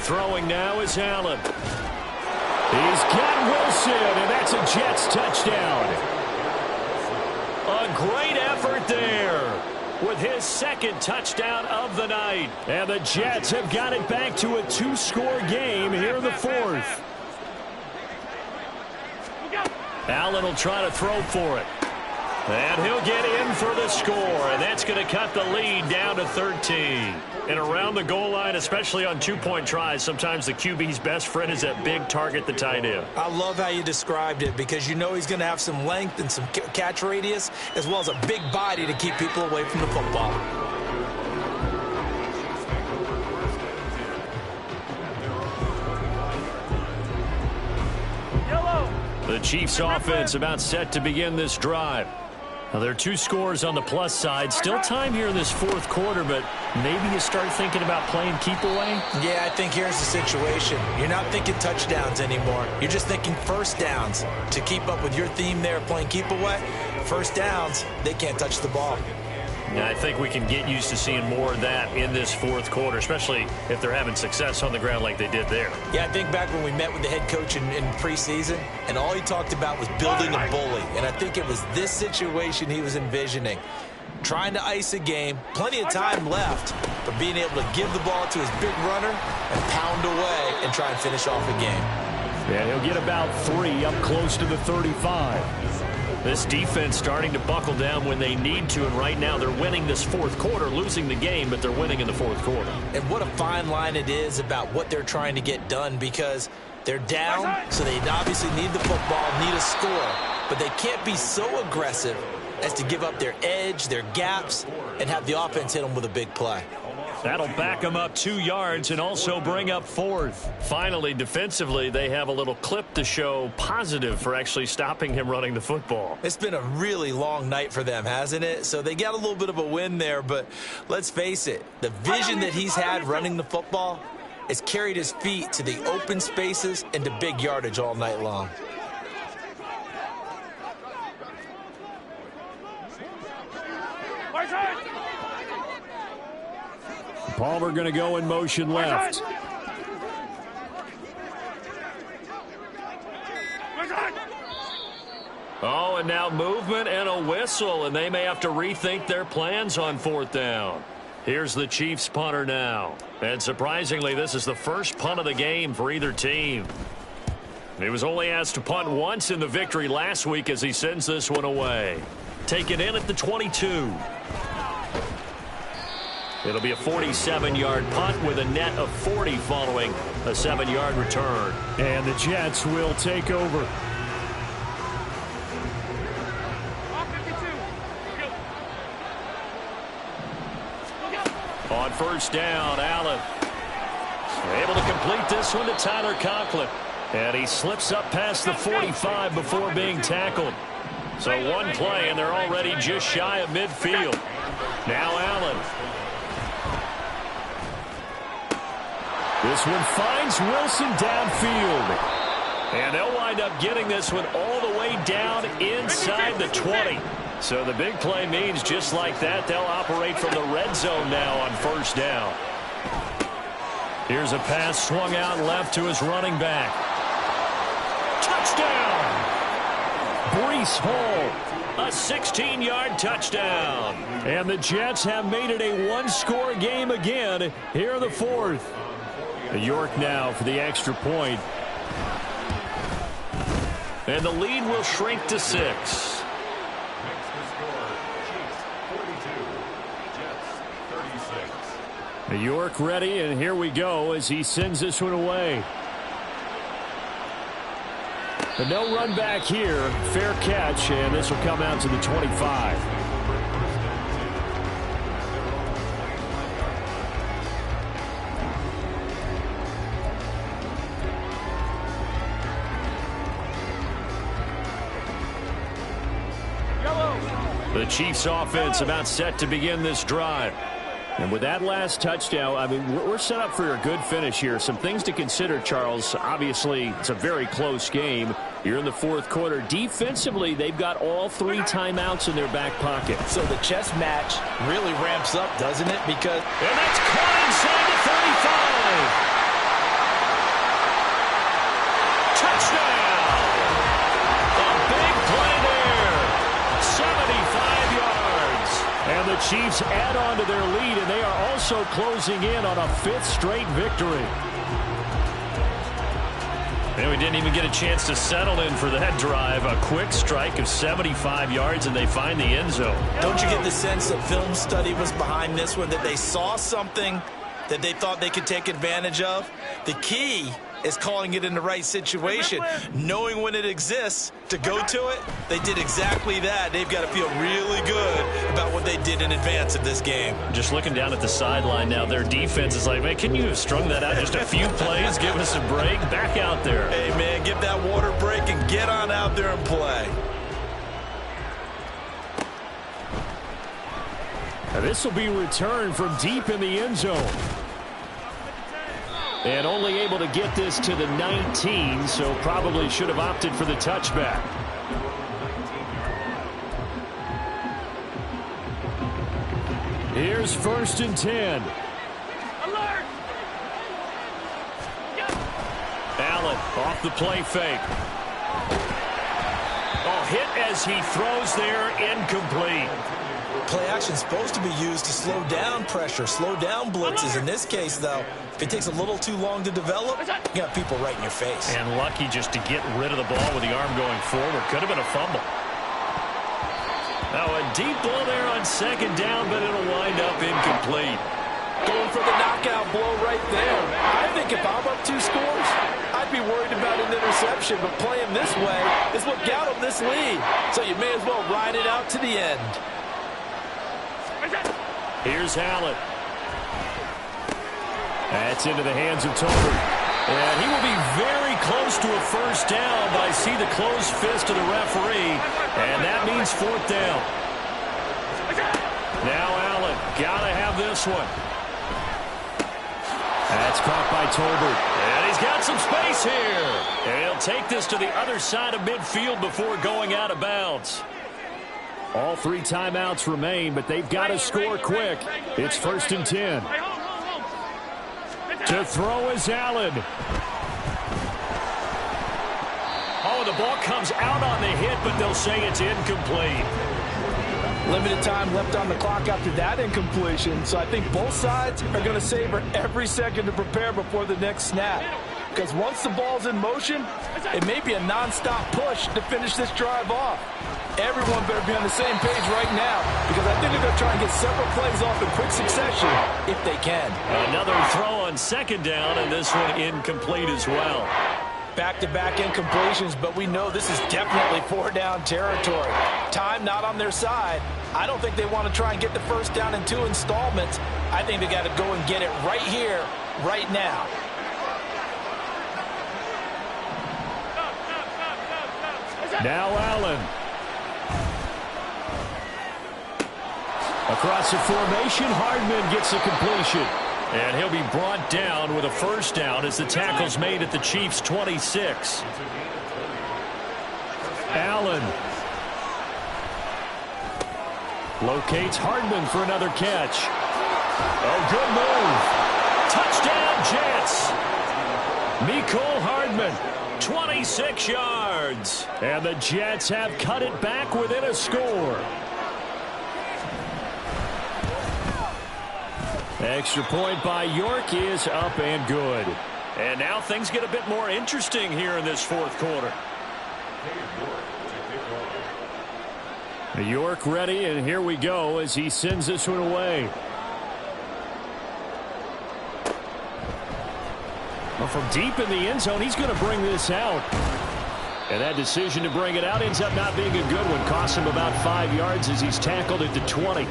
Throwing now is Allen. He's got Wilson, and that's a Jets touchdown. A great effort there with his 2nd touchdown of the night. And the Jets have got it back to a 2-score game here in the 4th. Allen will try to throw for it. And he'll get in for the score, and that's going to cut the lead down to 13. And around the goal line, especially on two-point tries, sometimes the QB's best friend is that big target, the tight end. I love how you described it because you know he's going to have some length and some catch radius as well as a big body to keep people away from the football. The Chiefs offense about set to begin this drive. Now, there are two scores on the plus side. Still time here in this fourth quarter, but maybe you start thinking about playing keep away? Yeah, I think here's the situation. You're not thinking touchdowns anymore. You're just thinking first downs. To keep up with your theme there, playing keep away, first downs, they can't touch the ball. Now, I think we can get used to seeing more of that in this fourth quarter, especially if they're having success on the ground like they did there. Yeah, I think back when we met with the head coach in preseason, and all he talked about was building a bully. And I think it was this situation he was envisioning. Trying to ice a game, plenty of time left, but being able to give the ball to his big runner and pound away and try and finish off a game. Yeah, he'll get about 3 up close to the 35. This defense starting to buckle down when they need to, and right now they're winning this fourth quarter, losing the game, but they're winning in the fourth quarter. And what a fine line it is about what they're trying to get done because they're down, so they obviously need the football, need a score, but they can't be so aggressive as to give up their edge, their gaps, and have the offense hit them with a big play. That'll back them up 2 yards and also bring up fourth. Finally, defensively, they have a little clip to show positive for actually stopping him running the football. It's been a really long night for them, hasn't it? So they got a little bit of a win there, but let's face it, the vision that he's had running the football has carried his feet to the open spaces and to big yardage all night long. Palmer going to go in motion left. Oh, and now movement and a whistle, and they may have to rethink their plans on fourth down. Here's the Chiefs punter now. And surprisingly, this is the first punt of the game for either team. He was only asked to punt once in the victory last week as he sends this one away. Taken in at the 22. It'll be a 47-yard punt with a net of 40 following a 7-yard return. And the Jets will take over. On first down, Allen able to complete this one to Tyler Conklin. And he slips up past the 45 before being tackled. So one play, and they're already just shy of midfield. Now Allen. This one finds Wilson downfield. And they'll wind up getting this one all the way down inside the 20. So the big play means just like that, they'll operate from the red zone now on first down. Here's a pass swung out left to his running back. Touchdown! Breece Hall, a 16-yard touchdown. And the Jets have made it a one-score game again here in the fourth. York now for the extra point. And the lead will shrink to 6. York ready, and here we go as he sends this one away. But no run back here. Fair catch, and this will come out to the 25. The Chiefs offense about set to begin this drive. And with that last touchdown, I mean, we're set up for a good finish here. Some things to consider, Charles. Obviously, it's a very close game. You're in the fourth quarter. Defensively, they've got all 3 timeouts in their back pocket. So the chess match really ramps up, doesn't it? Because and that's caught inside the 35. Touchdown! And the Chiefs add on to their lead, and they are also closing in on a 5th straight victory. And we didn't even get a chance to settle in for that drive. A quick strike of 75 yards, and they find the end zone. Don't you get the sense that film study was behind this one, that they saw something that they thought they could take advantage of? The key is calling it in the right situation, knowing when it exists to go to it. They did exactly that. They've got to feel really good about what they did in advance of this game. Just looking down at the sideline now, their defense is like, man, can you have strung that out just a few plays? Give us a break. Back out there. Hey, man, get that water break and get on out there and play. Now, this will be returned from deep in the end zone. And only able to get this to the 19, so probably should have opted for the touchback. Here's 1st and 10. Alert! Allen off the play fake. Oh, hit as he throws there, incomplete. Play action is supposed to be used to slow down pressure, slow down blitzes. In this case, though, if it takes a little too long to develop, you got people right in your face. And lucky just to get rid of the ball with the arm going forward. Could have been a fumble. Now a deep ball there on 2nd down, but it'll wind up incomplete. Going for the knockout blow right there. I think if I'm up 2 scores, I'd be worried about an interception, but playing this way is what got them this lead. So you may as well ride it out to the end. Here's Allen. That's into the hands of Tolbert. And he will be very close to a 1st down, but I see the closed fist of the referee, and that means 4th down. Now Allen, gotta have this one. That's caught by Tolbert. And he's got some space here. And he'll take this to the other side of midfield before going out of bounds. All 3 timeouts remain, but they've got to score quick. It's 1st and 10. To throw is Allen. Oh, the ball comes out on the hit, but they'll say it's incomplete. Limited time left on the clock after that incompletion, so I think both sides are going to savor every second to prepare before the next snap. Because once the ball's in motion, it may be a non-stop push to finish this drive off. Everyone better be on the same page right now, because I think they're going to try and get several plays off in quick succession if they can. Another throw on 2nd down, and this one incomplete as well. Back-to-back incompletions, but we know this is definitely 4-down territory. Time not on their side. I don't think they want to try and get the 1st down in 2 installments. I think they got to go and get it right here, right now. Now Allen. Across the formation, Hardman gets the completion. And he'll be brought down with a 1st down as the tackle's made at the Chiefs' 26. Allen locates Hardman for another catch. Oh, good move. Touchdown, Jets. Mecole Hardman, 26 yards. And the Jets have cut it back within a score. Extra point by York is up and good. And now things get a bit more interesting here in this 4th quarter. York ready, and here we go as he sends this one away. Well, from deep in the end zone, he's going to bring this out. And that decision to bring it out ends up not being a good one. Costs him about 5 yards as he's tackled at the 20.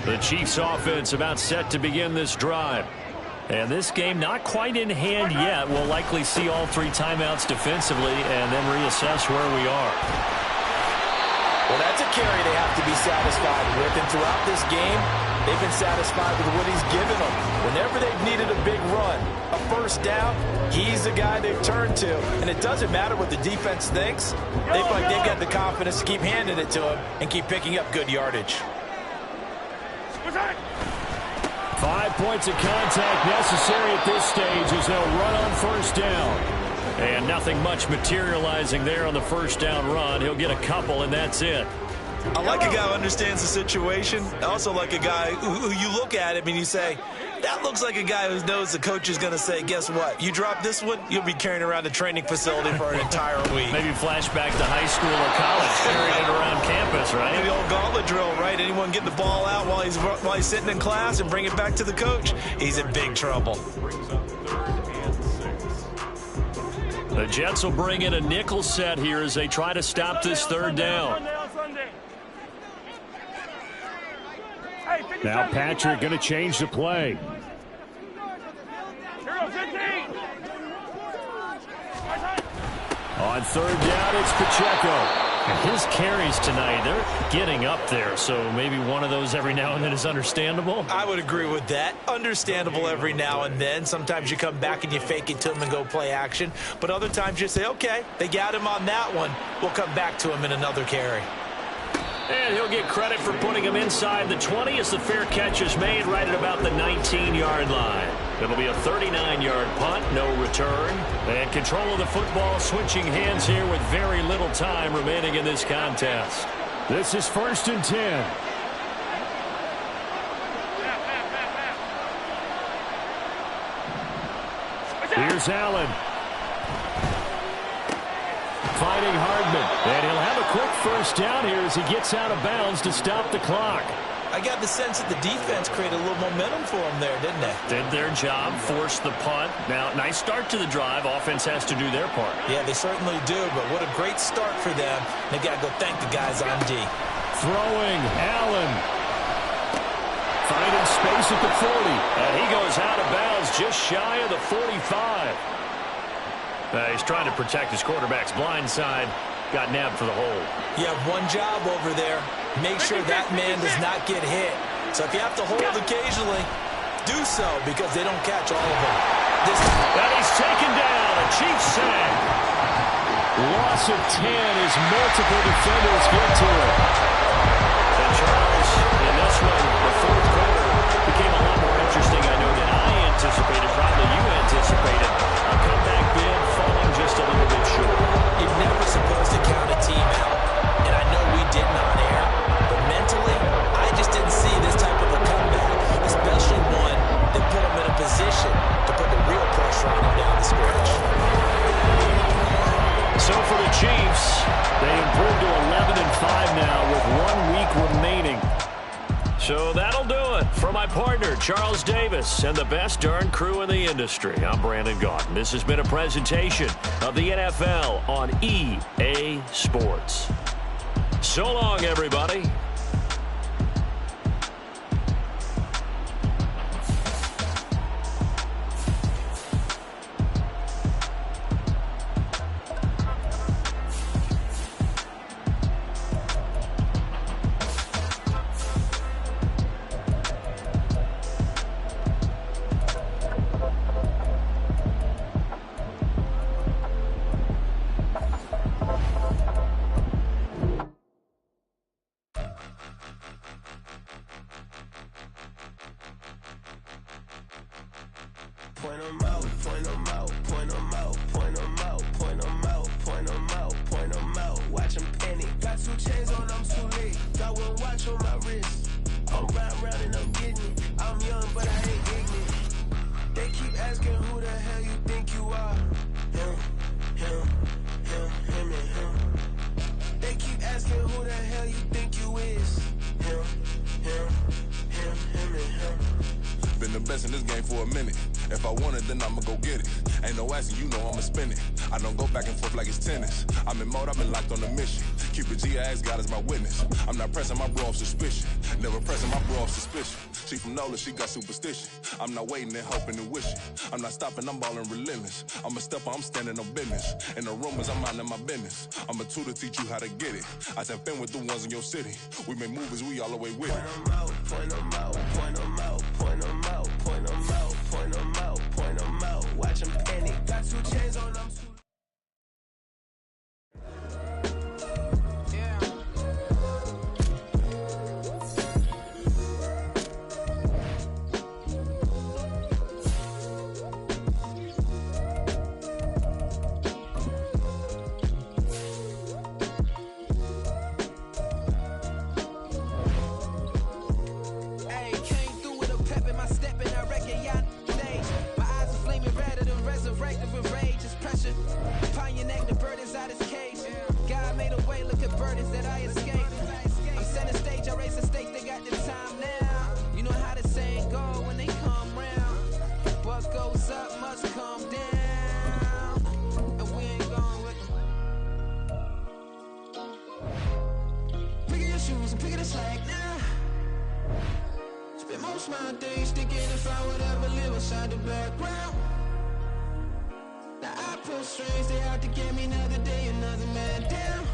The Chiefs offense about set to begin this drive. And this game not quite in hand yet. We'll likely see all 3 timeouts defensively and then reassess where we are. Well, that's a carry they have to be satisfied with. And throughout this game, they've been satisfied with what he's given them. Whenever they've needed a big run, a 1st down, he's the guy they've turned to. And it doesn't matter what the defense thinks. They feel like they've got the confidence to keep handing it to him and keep picking up good yardage. 5 points of contact necessary at this stage as they'll run on 1st down. And nothing much materializing there on the first down run. He'll get a couple, and that's it. I like a guy who understands the situation. I also like a guy who you look at him and you say, that looks like a guy who knows the coach is going to say, guess what? You drop this one, you'll be carrying around the training facility for an entire week. Maybe flashback to high school or college, carrying it around campus, right? The old gauntlet drill, right? Anyone get the ball out while he's sitting in class and bring it back to the coach? He's in big trouble. The Jets will bring in a nickel set here as they try to stop this third down. Now Patrick going to change the play. On third down, it's Pacheco. And his carries tonight, they're getting up there, so maybe one of those every now and then is understandable. I would agree with that. Understandable every now and then. Sometimes you come back and you fake it to him and go play action. But other times you say, okay, they got him on that one. We'll come back to him in another carry. And he'll get credit for putting him inside the 20 as the fair catch is made right at about the 19-yard line. It'll be a 39-yard punt, no return. And control of the football switching hands here with very little time remaining in this contest. This is 1st and 10. Here's Allen. Finding Hardman. And he'll have a quick first down here as he gets out of bounds to stop the clock. I got the sense that the defense created a little momentum for him there, didn't they? Did their job, forced the punt. Now, nice start to the drive. Offense has to do their part. Yeah, they certainly do, but what a great start for them. They got to go thank the guys on D. Throwing, Allen. Finding space at the 40. And he goes out of bounds just shy of the 45. He's trying to protect his quarterback's blind side. Got nabbed for the hold. You have one job over there. Make sure that man does not get hit. So if you have to hold occasionally, do so because they don't catch all of them. And he's taken down. A Chiefs sack. Loss of 10 as multiple defenders get to it. And Charles, in this one, the fourth quarter became a lot more interesting, I know, than I anticipated. Probably you anticipated. A comeback bid falling just a little bit short. You're never supposed to count a team out, and I know we didn't on air, but mentally, I just didn't see this type of a comeback, especially one that put them in a position to put the real pressure on them down the stretch. So for the Chiefs, they improved to 11-5 now with 1 week remaining. So that'll do it for my partner, Charles Davis, and the best darn crew in the industry. I'm Brandon Gaudin. This has been a presentation of the NFL on EA Sports. So long, everybody. Point 'em out, point 'em out, point 'em out, point 'em out, point 'em out, point 'em out, point 'em out. Watch 'em panic. Got 2 chains on, I'm too late. Got 1 watch on my wrist. I'm riding round and I'm getting it. I'm young, but I ain't ignorant. They keep asking who the hell you think you are. Him, him, him, him, and him. They keep asking who the hell you think you is. Him, him, him, him, and him. Been the best in this game for a minute. If I want it, then I'ma go get it. Ain't no asking, you know I'ma spin it. I don't go back and forth like it's tennis. I'm in mode, I've been locked on a mission. Cupid G, I ask God as my witness. I'm not pressing my bro off suspicion. Never pressing my bro off suspicion. She from Nola, she got superstition. I'm not waiting and hoping and wishing. I'm not stopping, I'm balling relentless. I'm a stepper, I'm standing on business. In the rumors, I'm minding my business. I'm a tutor, teach you how to get it. I tap in with the ones in your city. We make movies, we all the way with it. Point 'em out, point 'em out, point 'em out, point 'em out, point 'em out, point 'em out, point 'em out. Watch 'em panic. Got 2 chains on, I'm too. most my days thinking if I would ever live inside the background. Now I pull strings, they out to get me another day, another man down.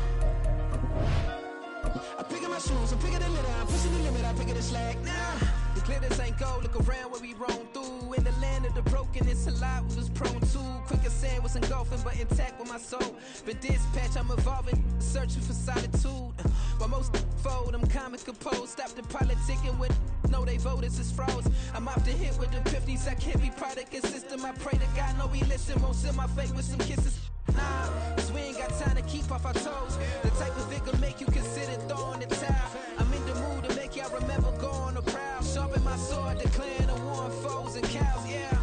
I'm picking my shoes, I'm picking the litter, I'm pushing the limit, I'm picking the slack now. The glitters ain't gold, look around where we roam through. In the land of the broken, it's a lot we was prone to. Quicker sand was engulfing, but intact with my soul. Been dispatched, I'm evolving, searching for solitude. While most fold, I'm comic composed. Stop the politicking with no, they voters is froze. I'm off the hit with the 50s, I can't be product and system. I pray to God, no, we listen, won't send my fate with some kisses. Nah, cause we ain't got time to keep off our toes. The type of it can make you consider throwing the towel. I'm in the mood to make y'all remember going to proud. Sharpen my sword, declaring the war on foes and cows, yeah.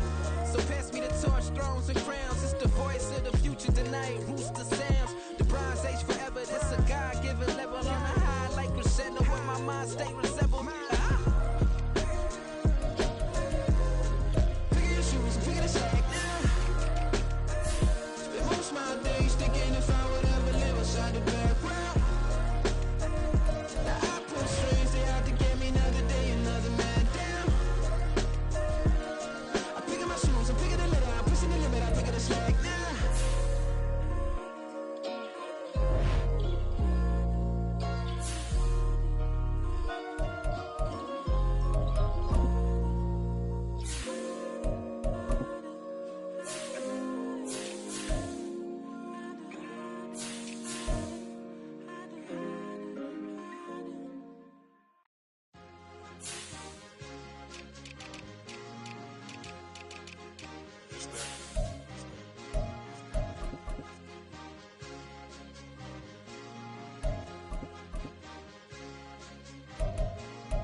So pass me the torch, thrones and crowns. It's the voice of the future tonight, rooster sounds. The Bronze Age forever, this a God-given level. On a high like crescendo, when my mind stay resembled. Pick your shoes and pick the slack now. Spend most my days thinking if I would ever live inside the background. Now I pull strings, they out to get me another day, another man down. I'm picking my shoes, I'm picking the litter, I'm pushing the limit, I'm picking the slack now.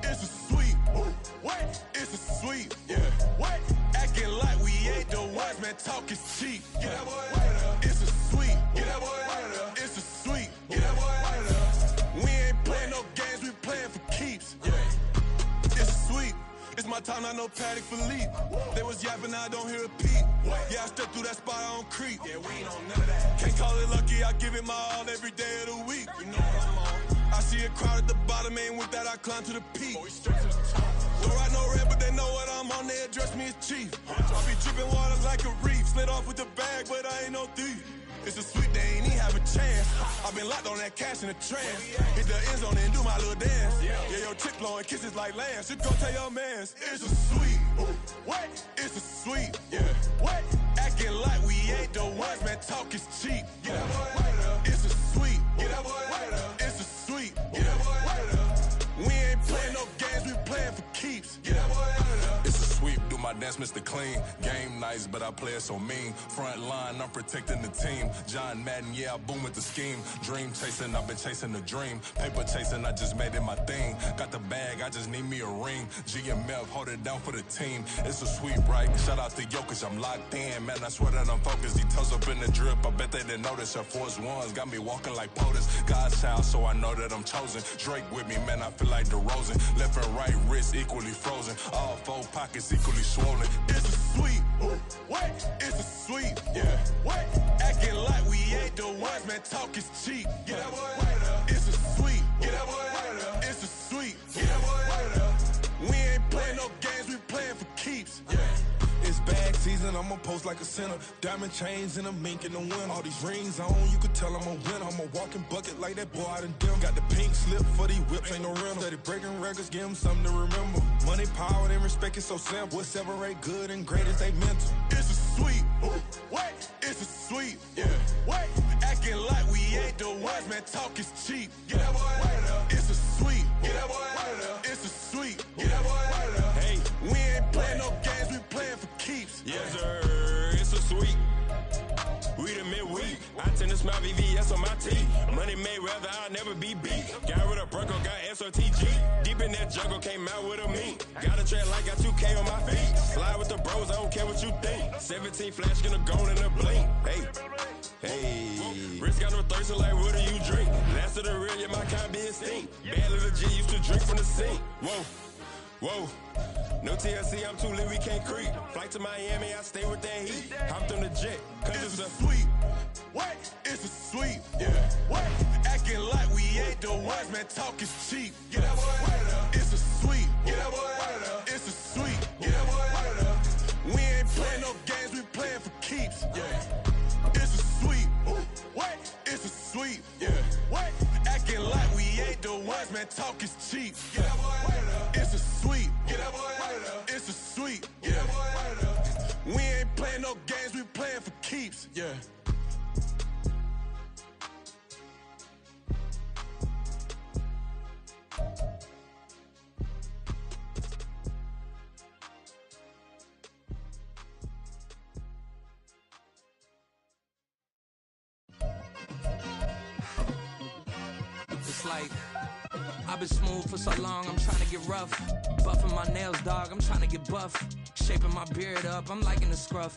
It's a sweep. What? It's a sweep. Yeah. What? Acting like we ain't the ones, man. Talk is cheap. Get that boy out of there. It's a sweep. Get that boy out of there. It's a sweep. Get that boy out of there. We ain't playing no games, we playing for keeps. Yeah. It's a sweep. It's my time, not no paddock for leap. They was yapping, I don't hear a peep. Yeah, I step through that spot, I don't creep. Yeah, we ain't on none of that. Can't call it lucky, I give it my all every day of the week. You know what I'm on. I see a crowd at the bottom, and with that I climb to the peak. Don't ride no red, but they know what I'm on, they address me as chief. I be dripping water like a reef, slid off with the bag, but I ain't no thief. It's a sweep, they ain't even have a chance. I've been locked on that cash in a trance. Hit the end zone and do my little dance. Yeah, your chick blowing kisses like lambs. You go tell your mans, it's a sweep. What? It's a sweep. Yeah. What? Acting like we ain't the ones, man. Talk is cheap. Get that boy out of there. It's a sweep. Get that boy out of there. It's a sweep. Get that boy out of there. We ain't playing no games, we playing for keeps. Get that boy out of there. It's a sweep. Do my dance, Mr. Clean. Game nice, but I play it so mean. Front line, I'm protecting the team. John Madden, yeah, I boom with the scheme. Dream chasing, I've been chasing the dream. Paper chasing, I just made it my thing. Got the bag, I just need me a ring. GMF, hold it down for the team. It's a sweep, right? Shout out to Jokic, I'm locked in. Man, I swear that I'm focused. These toes up in the drip, I bet they didn't notice. Air Force Ones got me walking like POTUS. God's child, so I know that I'm chosen. Drake with me, man, I feel like DeRozan. Left and right wrist equally frozen. All four pockets equally swollen. It's a sweep. What? It's a sweep. Yeah. What? Acting like we ain't the ones, man. Talk is cheap. Get that boy out of there. It's a sweep. Get that boy out of there. It's a sweep. Get that boy out of there. We ain't playing no games, we playing for keeps. Yeah. It's bag season, I'ma post like a sinner. Diamond chains and a mink in the wind. All these rings on, you could tell I'm a winner. I'm a walking bucket like that boy out in Denver. Got the pink slip for these whips, ain't no rental. Steady breaking records, give them something to remember. Money, power, and respect is so simple. What separate good and great is they mental. It's a sweep. What? It's a sweep. Yeah. What? Acting like we ain't the ones, man. Talk is cheap. Get that boy out of there. It's a sweep. Get that boy out of there. It's a sweep. Get that boy out of there. Hey, we ain't playing no games, we playing for keeps. Yes, sir. It's a sweep. We the midweek. I tend to smile VVS on my teeth. Money made rather I'll never be beat. Got rid of Bronco, got SOTG. Deep in that jungle, came out with a mink. Got a trail like got 2K on my feet. Slide with the bros, I don't care what you think. 17 flash, gonna go in a blink. Hey. Rich got no thirsting like what do you drink? Last of the real, yeah, my kind be a stink. Bad little G used to drink from the sink. Whoa. No TLC, I'm too lit, we can't creep. Flight to Miami, I stay with that heat. Hopped on the jet, cause it's a sweep. What? It's a sweep. Yeah. What? Acting like we ain't the ones, man. Talk is cheap. Get that boy out of there. It's a sweep. Get that boy out of there. It's a sweep, yeah. What? Acting like we ain't the ones, man, talk is cheap. Get that boy out of there. It's a sweep. Get that boy out of there. It's a sweep, yeah. Get that boy out of there. We ain't playing no games, we playing for keeps, yeah. It's like, I've been smooth for so long, I'm trying to get rough. Buffing my nails, dog, I'm trying to get buff. Shaping my beard up, I'm liking the scruff.